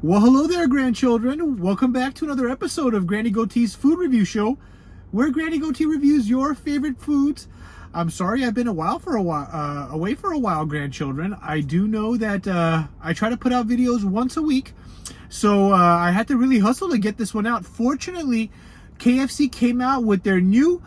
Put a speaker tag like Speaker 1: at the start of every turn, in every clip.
Speaker 1: Well, hello there, grandchildren. Welcome back to another episode of Granny Goatee's Food Review Show, where Granny Goatee reviews your favorite foods. I'm sorry I've been away for a while, grandchildren. I do know that I try to put out videos once a week, so I had to really hustle to get this one out. Fortunately, KFC came out with their new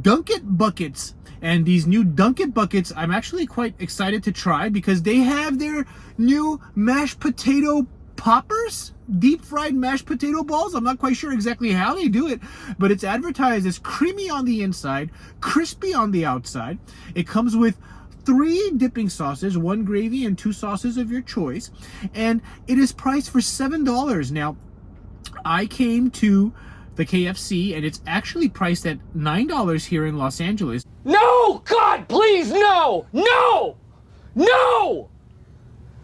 Speaker 1: Uncut buckets. And these new Uncut buckets, I'm actually quite excited to try because they have their new mashed potato poppers, deep fried mashed potato balls. I'm not quite sure exactly how they do it, but it's advertised as creamy on the inside, crispy on the outside. It comes with 3 dipping sauces, 1 gravy and 2 sauces of your choice, and it is priced for $7. Now, I came to the KFC and it's actually priced at $9 here in Los Angeles.
Speaker 2: No! God, please, no! No! No!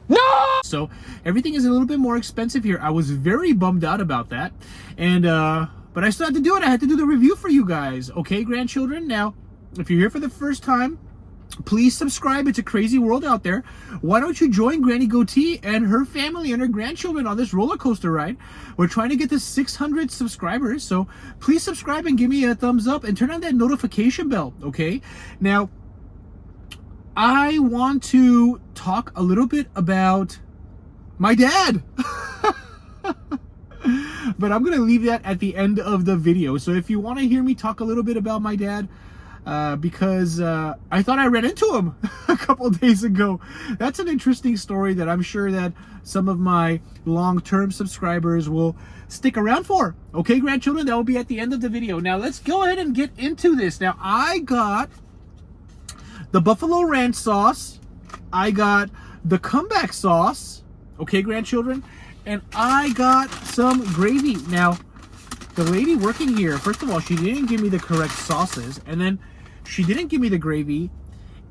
Speaker 2: No!
Speaker 1: So everything is a little bit more expensive here. I was very bummed out about that. And but I still had to do it. I had to do the review for you guys. Okay, grandchildren? Now, if you're here for the first time, please subscribe. It's a crazy world out there. Why don't you join Granny Goatee and her family and her grandchildren on this roller coaster ride? We're trying to get to 600 subscribers, so please subscribe and give me a thumbs up and turn on that notification bell, okay? Now, I want to talk a little bit about my dad. But I'm going to leave that at the end of the video. So if you want to hear me talk a little bit about my dad, because I thought I ran into him a couple of days ago. That's an interesting story that I'm sure that some of my long-term subscribers will stick around for. Okay, grandchildren, that will be at the end of the video. Now, let's go ahead and get into this. Now, I got the buffalo ranch sauce. I got the comeback sauce. Okay, grandchildren, and I got some gravy. Now, the lady working here, first of all, she didn't give me the correct sauces, and then she didn't give me the gravy,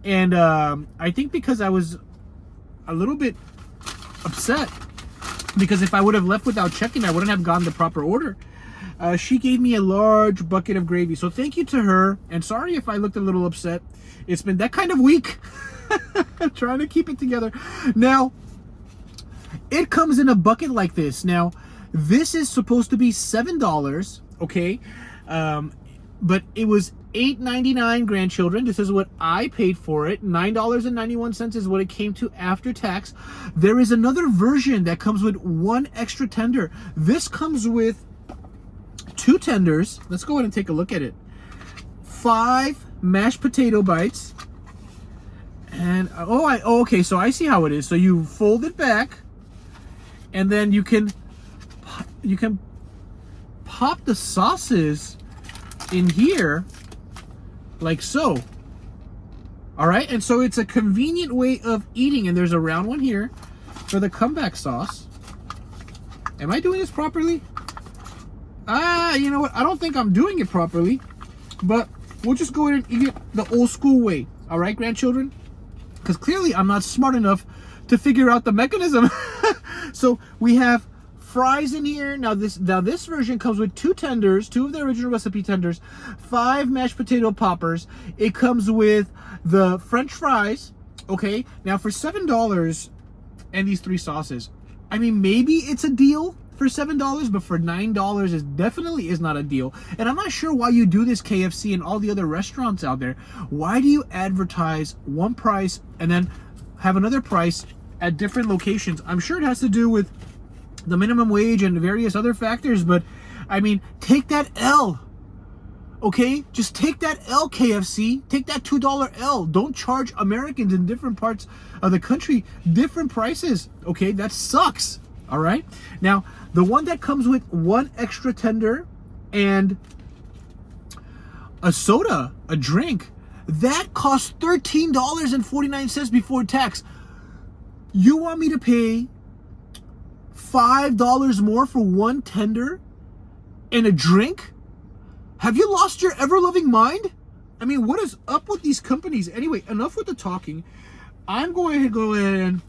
Speaker 1: and I think because I was a little bit upset, because if I would have left without checking, I wouldn't have gotten the proper order. She gave me a large bucket of gravy, so thank you to her, and sorry if I looked a little upset. It's been that kind of week. I'm trying to keep it together. Now, it comes in a bucket like this. Now, this is supposed to be $7, okay? But it was $8.99, grandchildren. This is what I paid for it. $9.91 is what it came to after tax. There is another version that comes with 1 extra tender. This comes with 2 tenders. Let's go ahead and take a look at it. 5 mashed potato bites. And, okay, so I see how it is. So you fold it back, and then you can pop the sauces in here like so. All right, and so it's a convenient way of eating. And there's a round one here for the comeback sauce. Am I doing this properly? You know what? I don't think I'm doing it properly, but we'll just go ahead and eat it the old school way. All right, grandchildren? Because clearly I'm not smart enough to figure out the mechanism. So we have fries in here. Now this version comes with 2 tenders, 2 of the original recipe tenders, 5 mashed potato poppers. It comes with the French fries. Okay, now for $7 and these 3 sauces, I mean, maybe it's a deal for $7, but for $9 is definitely not a deal. And I'm not sure why you do this, KFC and all the other restaurants out there. Why do you advertise one price and then have another price at different locations? I'm sure it has to do with the minimum wage and various other factors, but I mean, take that L. Okay, just take that L, KFC. Take that $2 L. Don't charge Americans in different parts of the country different prices. Okay, that sucks. All right, now the one that comes with 1 extra tender and a soda, a drink, that costs $13.49 before tax. You want me to pay $5 more for 1 tender and a drink? Have you lost your ever-loving mind? I mean, what is up with these companies? Anyway, enough with the talking. I'm going to go ahead and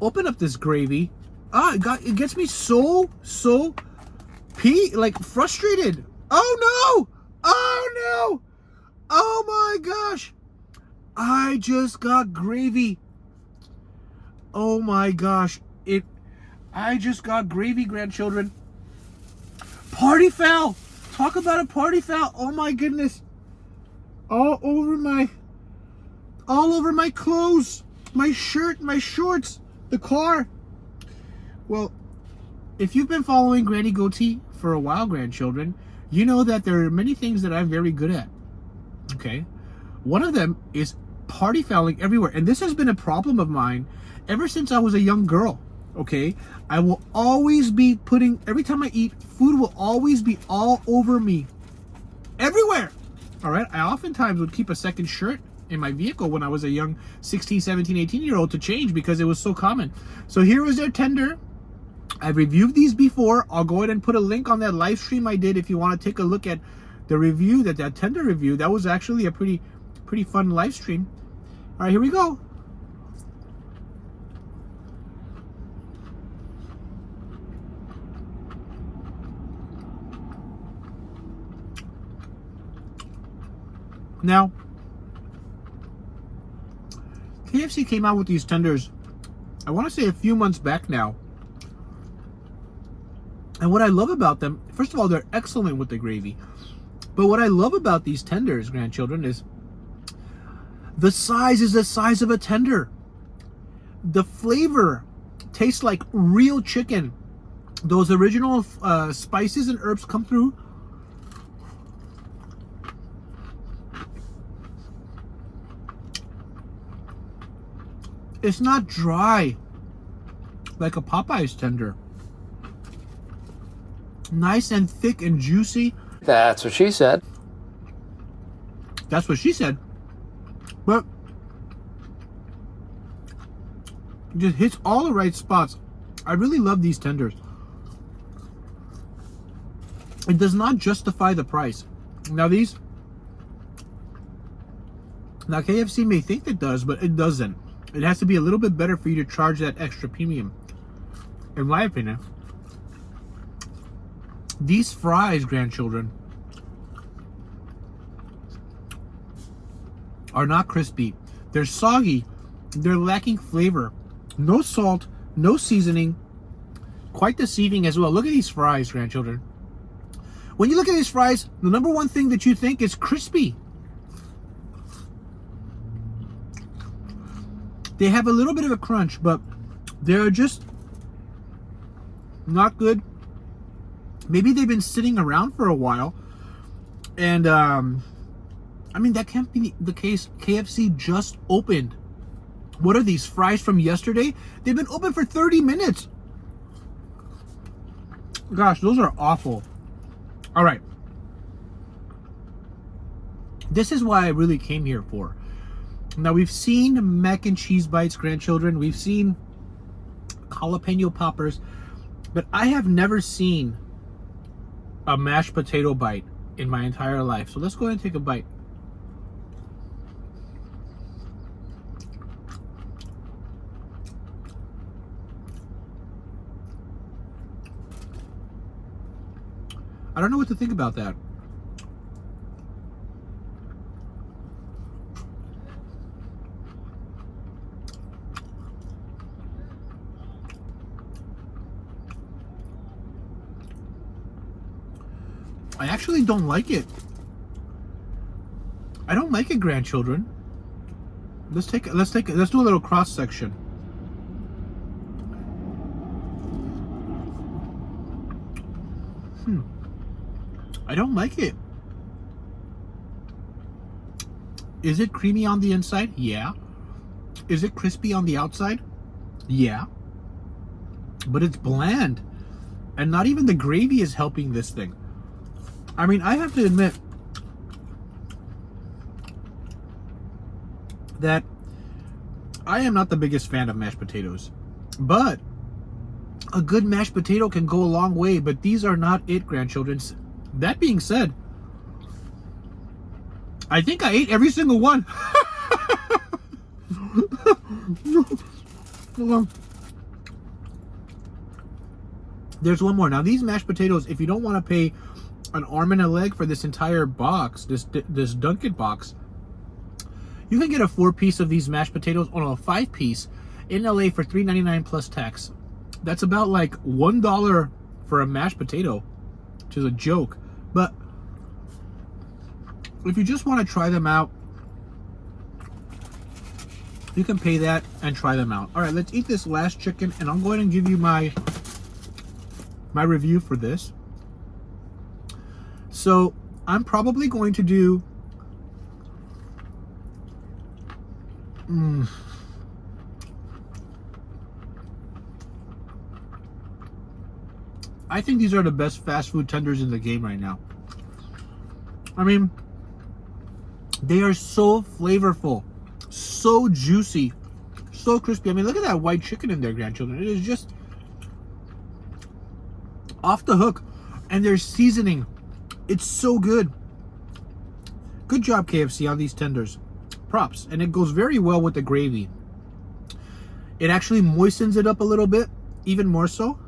Speaker 1: open up this gravy. It gets me so frustrated. Oh no! Oh no! Oh my gosh! I just got gravy. Oh my gosh. I just got gravy, grandchildren. Party foul! Talk about a party foul! Oh my goodness! All over my clothes, my shirt, my shorts, the car. Well, if you've been following Granny Goatee for a while, grandchildren, you know that there are many things that I'm very good at. Okay? One of them is party fouling everywhere. And this has been a problem of mine ever since I was a young girl. Okay? I will always be putting, every time I eat, food will always be all over me. Everywhere! Alright? I oftentimes would keep a second shirt in my vehicle when I was a young 16, 17, 18-year-old to change because it was so common. So here is their tender. I've reviewed these before. I'll go ahead and put a link on that live stream I did if you want to take a look at the review, that tender review. That was actually a pretty fun live stream. All right, here we go. Now, KFC came out with these tenders, I want to say a few months back now. And what I love about them, first of all, they're excellent with the gravy. But what I love about these tenders, grandchildren, is the size is the size of a tender. The flavor tastes like real chicken. Those original spices and herbs come through. It's not dry like a Popeye's tender. Nice and thick and juicy.
Speaker 2: That's what she said.
Speaker 1: That's what she said. But it just hits all the right spots. I really love these tenders. It does not justify the price. Now KFC may think it does, but it doesn't. It has to be a little bit better for you to charge that extra premium, in my opinion. These fries, grandchildren, are not crispy. They're soggy. They're lacking flavor. No salt, no seasoning. Quite deceiving as well. Look at these fries, grandchildren. When you look at these fries, the number one thing that you think is crispy. They have a little bit of a crunch, but they're just not good. Maybe they've been sitting around for a while. And, I mean, that can't be the case. KFC just opened. What are these, fries from yesterday? They've been open for 30 minutes. Gosh, those are awful. All right. This is why I really came here for. Now, we've seen mac and cheese bites, grandchildren. We've seen jalapeno poppers. But I have never seen a mashed potato bite in my entire life. So let's go ahead and take a bite. I don't know what to think about that. I actually don't like it. I don't like it, grandchildren. Let's do a little cross section. I don't like it. Is it creamy on the inside? Yeah. Is it crispy on the outside? Yeah. But it's bland. And not even the gravy is helping this thing. I mean, I have to admit that I am not the biggest fan of mashed potatoes. But a good mashed potato can go a long way. But these are not it, grandchildren. That being said, I think I ate every single one. There's one more. Now, these mashed potatoes, if you don't want to pay an arm and a leg for this entire box, this Dunkin' box, you can get a 4-piece of these mashed potatoes, or a 5-piece in LA for $3.99 plus tax. That's about like $1 for a mashed potato, which is a joke. But if you just want to try them out, you can pay that and try them out. All right, let's eat this last chicken, and I'll go ahead and give you my review for this. So I'm probably going to do I think these are the best fast food tenders in the game right now. I mean, they are so flavorful, so juicy, so crispy. I mean, look at that white chicken in there, grandchildren. It is just off the hook. And their seasoning, it's so good. Good job, KFC, on these tenders. Props. And it goes very well with the gravy. It actually moistens it up a little bit, even more so.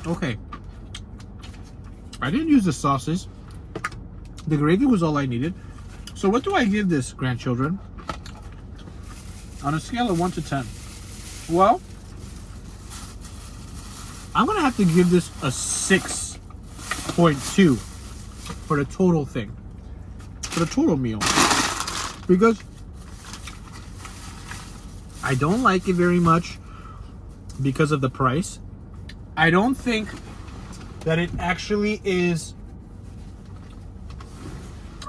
Speaker 1: Okay. I didn't use the sauces. The gravy was all I needed. So what do I give this, grandchildren? On a scale of 1 to 10. Well, I'm going to have to give this a 6.2 for the total thing. For the total meal. Because I don't like it very much because of the price. I don't think that it actually is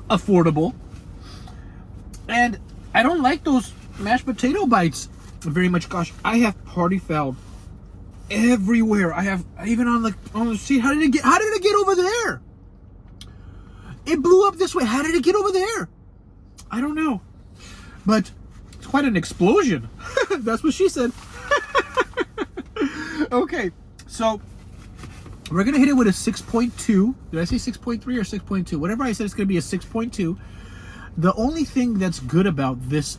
Speaker 1: affordable. And I don't like those mashed potato bites very much. Gosh, I have party foul everywhere. I have even on the seat. How did it get over there? It blew up this way. How did it get over there? I don't know. But it's quite an explosion. That's what she said. Okay, so we're gonna hit it with a 6.2. Did I say 6.3 or 6.2? Whatever I said, it's gonna be a 6.2. The only thing that's good about this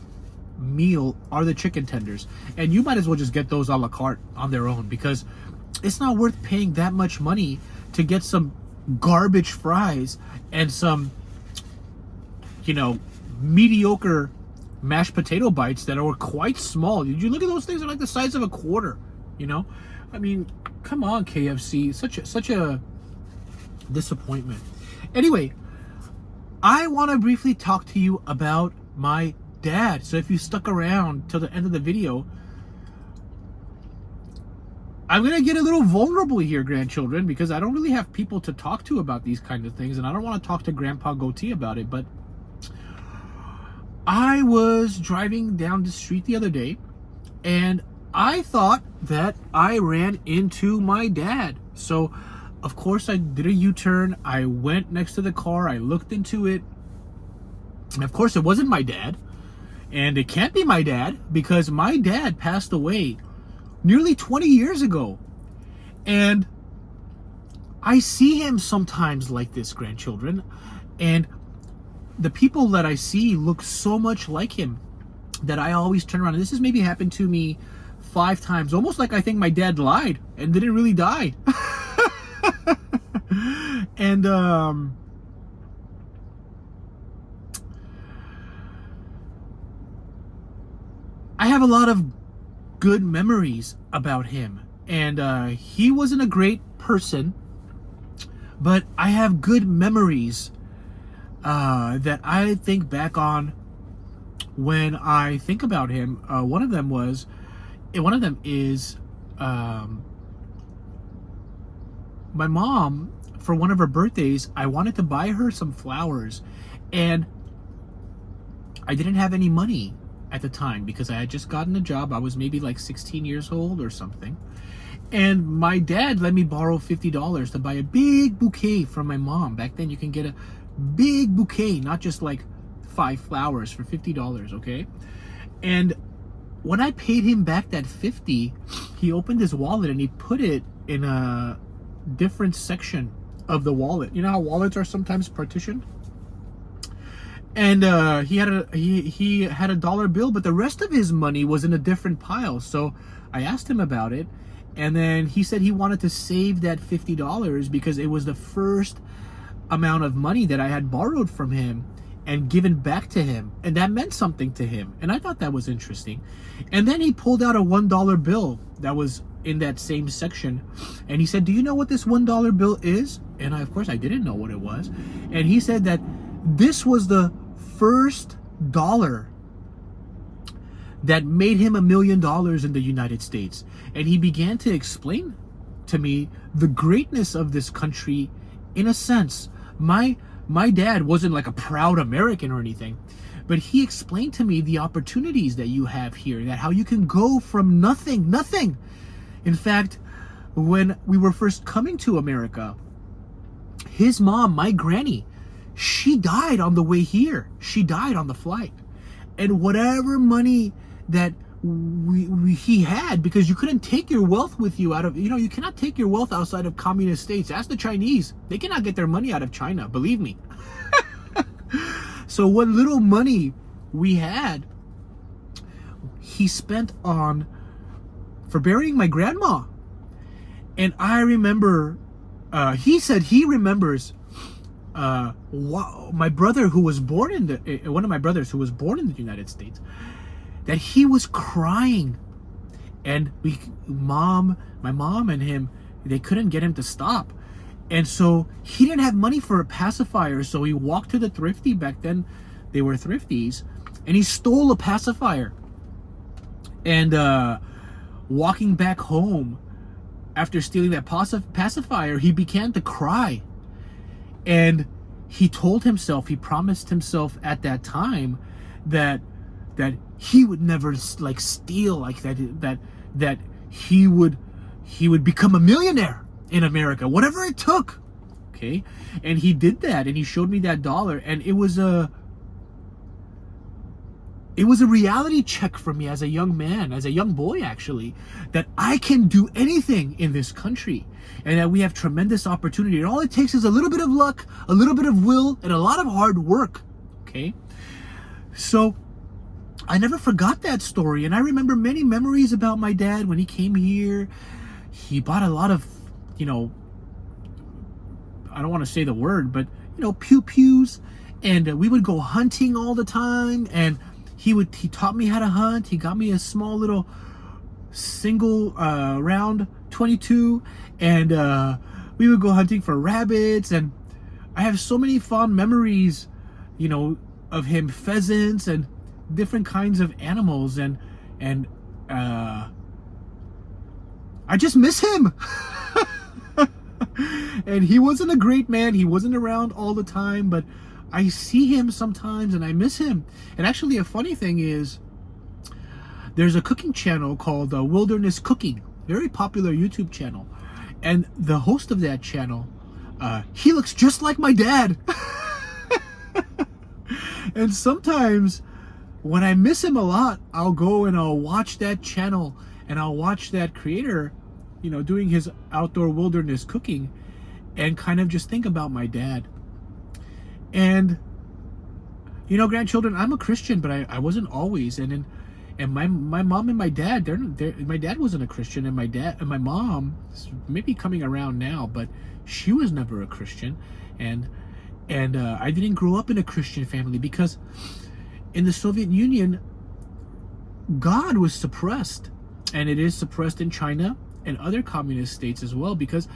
Speaker 1: meal are the chicken tenders, and you might as well just get those a la carte on their own, because it's not worth paying that much money to get some garbage fries and some, you know, mediocre mashed potato bites that are quite small. Did you look at those things? They're like the size of a quarter, you know? I mean, come on, KFC. Such a disappointment. Anyway, I want to briefly talk to you about my dad. So if you stuck around till the end of the video, I'm going to get a little vulnerable here, grandchildren, because I don't really have people to talk to about these kind of things, and I don't want to talk to Grandpa Goatee about it. But I was driving down the street the other day, and I thought that I ran into my dad. So, of course, I did a U-turn. I went next to the car. I looked into it. And, of course, it wasn't my dad. And it can't be my dad, because my dad passed away nearly 20 years ago. And I see him sometimes like this, grandchildren. And the people that I see look so much like him that I always turn around. And this has maybe happened to me 5 times, almost like I think my dad lied and didn't really die. And I have a lot of good memories about him, and he wasn't a great person, but I have good memories that I think back on when I think about him. One of them is my mom, for one of her birthdays, I wanted to buy her some flowers, and I didn't have any money at the time because I had just gotten a job. I was maybe like 16 years old or something, and my dad let me borrow $50 to buy a big bouquet from my mom. Back then you can get a big bouquet, not just like 5 flowers, for $50, okay? And when I paid him back that $50, he opened his wallet and he put it in a different section of the wallet. You know how wallets are sometimes partitioned? And he had a dollar bill, but the rest of his money was in a different pile. So I asked him about it, and then he said he wanted to save that $50 because it was the first amount of money that I had borrowed from him and given back to him, and that meant something to him, and I thought that was interesting. And then he pulled out a $1 bill that was in that same section, and he said, "Do you know what this $1 bill is?" And of course I didn't know what it was. And he said that this was the first dollar that made him $1 million in the United States. And he began to explain to me the greatness of this country. In a sense, my dad wasn't like a proud American or anything, but he explained to me the opportunities that you have here, that how you can go from nothing. In fact, when we were first coming to America, his mom, my granny, she died on the way here. She died on the flight. And whatever money that he had, because you couldn't take your wealth with you out of, you cannot take your wealth outside of communist states. Ask the Chinese. They cannot get their money out of China, believe me. So what little money we had, he spent for burying my grandma. And I remember, he said he remembers my brother who was born one of my brothers who was born in the United States, that he was crying, and my mom and him, they couldn't get him to stop. And so he didn't have money for a pacifier, so he walked to the thrifty. Back then they were thrifties, and he stole a pacifier. And walking back home after stealing that pacifier, he began to cry. And he promised himself at that time that he would never like steal like that he would become a millionaire in America, whatever it took. Okay. And he did that, and he showed me that dollar, and it was a reality check for me as a young man, as a young boy actually, that I can do anything in this country, and that we have tremendous opportunity, and all it takes is a little bit of luck, a little bit of will, and a lot of hard work. Okay. So I never forgot that story, and I remember many memories about my dad when he came here. He bought a lot of, I don't want to say the word, but pew-pews, and we would go hunting all the time, and he taught me how to hunt. He got me a small little single round 22, and we would go hunting for rabbits, and I have so many fond memories, of him, pheasants and different kinds of animals, and I just miss him. And he wasn't a great man. He wasn't around all the time, but I see him sometimes and I miss him. And actually, a funny thing is, there's a cooking channel called Wilderness Cooking, very popular YouTube channel, and the host of that channel, he looks just like my dad. And sometimes when I miss him a lot, I'll go and I'll watch that channel, and I'll watch that creator, doing his outdoor wilderness cooking, and kind of just think about my dad. And grandchildren, I'm a Christian, but I wasn't always. And my mom and my dad, my dad wasn't a Christian, and my mom maybe coming around now, but she was never a Christian. And I didn't grow up in a Christian family, because in the Soviet Union, God was suppressed, and it is suppressed in China and other communist states as well, because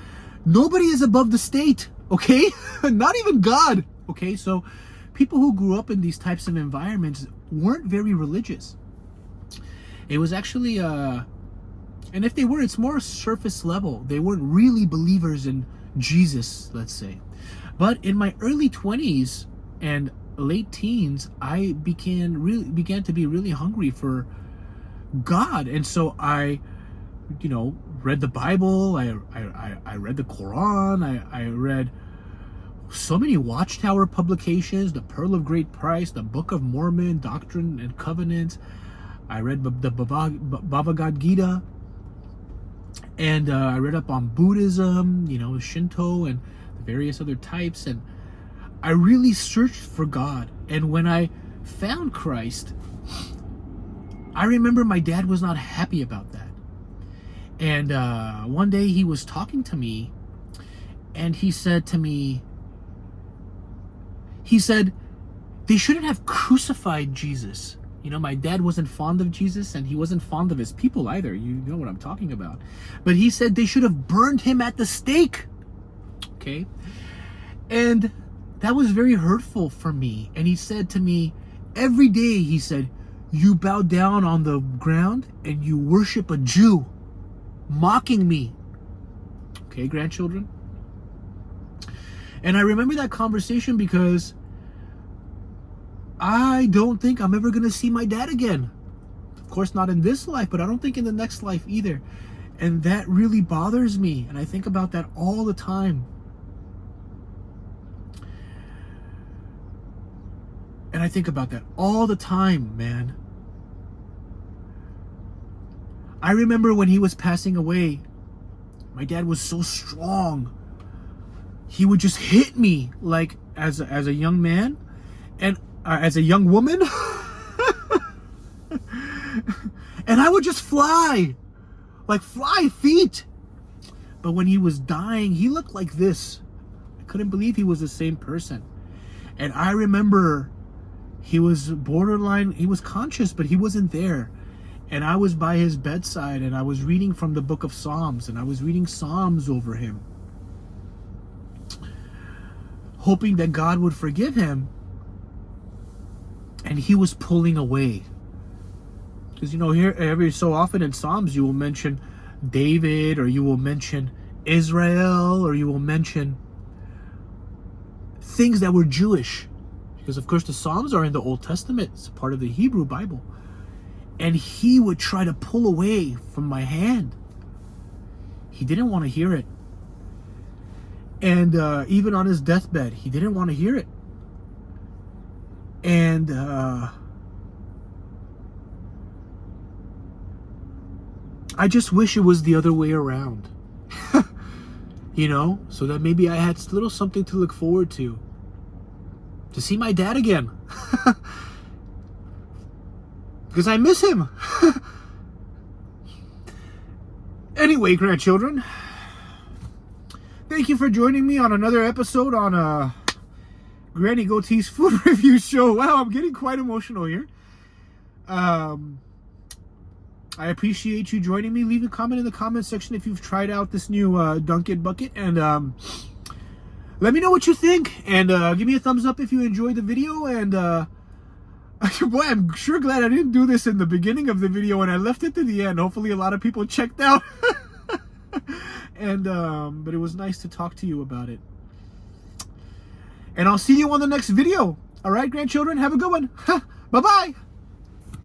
Speaker 1: nobody is above the state, okay? Not even God, okay? So people who grew up in these types of environments weren't very religious. It was actually, and if they were, it's more surface level. They weren't really believers in Jesus, let's say. But in my early 20s and late teens, I began to be really hungry for God. And so I, read the Bible, I read the Quran, I read so many Watchtower publications, the Pearl of Great Price, the Book of Mormon, Doctrine and Covenants. I read the Bhagavad Gita, and I read up on Buddhism, Shinto, and the various other types, and I really searched for God. And when I found Christ, I remember my dad was not happy about that. And one day he was talking to me, and he said to me, he said they shouldn't have crucified Jesus. You know, my dad wasn't fond of Jesus, and he wasn't fond of his people either. You know what I'm talking about. But he said they should have burned him at the stake. Okay? And that was very hurtful for me. And he said to me, every day, he said, you bow down on the ground and you worship a Jew, mocking me. Okay, grandchildren? And I remember that conversation because I don't think I'm ever going to see my dad again. Of course, not in this life, but I don't think in the next life either. And that really bothers me. And I think about that all the time. And I think about that all the time, man. I remember when he was passing away, my dad was so strong. He would just hit me like as a young man and as a young woman. And I would just fly, like fly feet. But when he was dying, he looked like this. I couldn't believe he was the same person. And I remember he was borderline, he was conscious, but he wasn't there. And I was by his bedside and I was reading from the book of Psalms, and I was reading Psalms over him, hoping that God would forgive him. And he was pulling away. Because, you know, here every so often in Psalms you will mention David, or you will mention Israel, or you will mention things that were Jewish. Because, of course, the Psalms are in the Old Testament. It's a part of the Hebrew Bible. And he would try to pull away from my hand. He didn't want to hear it. And even on his deathbed, he didn't want to hear it. And I just wish it was the other way around. You know, so that maybe I had a little something to look forward to see my dad again. Because I miss him. Anyway, grandchildren, thank you for joining me on another episode on Granny Goatee's food review show. Wow, I'm getting quite emotional here. I appreciate you joining me. Leave a comment in the comment section if you've tried out this new Dunkin' Bucket, and let me know what you think, and give me a thumbs up if you enjoyed the video. And boy, I'm sure glad I didn't do this in the beginning of the video and I left it to the end. Hopefully a lot of people checked out. And but it was nice to talk to you about it. And I'll see you on the next video. All right, grandchildren, have a good one. Bye-bye.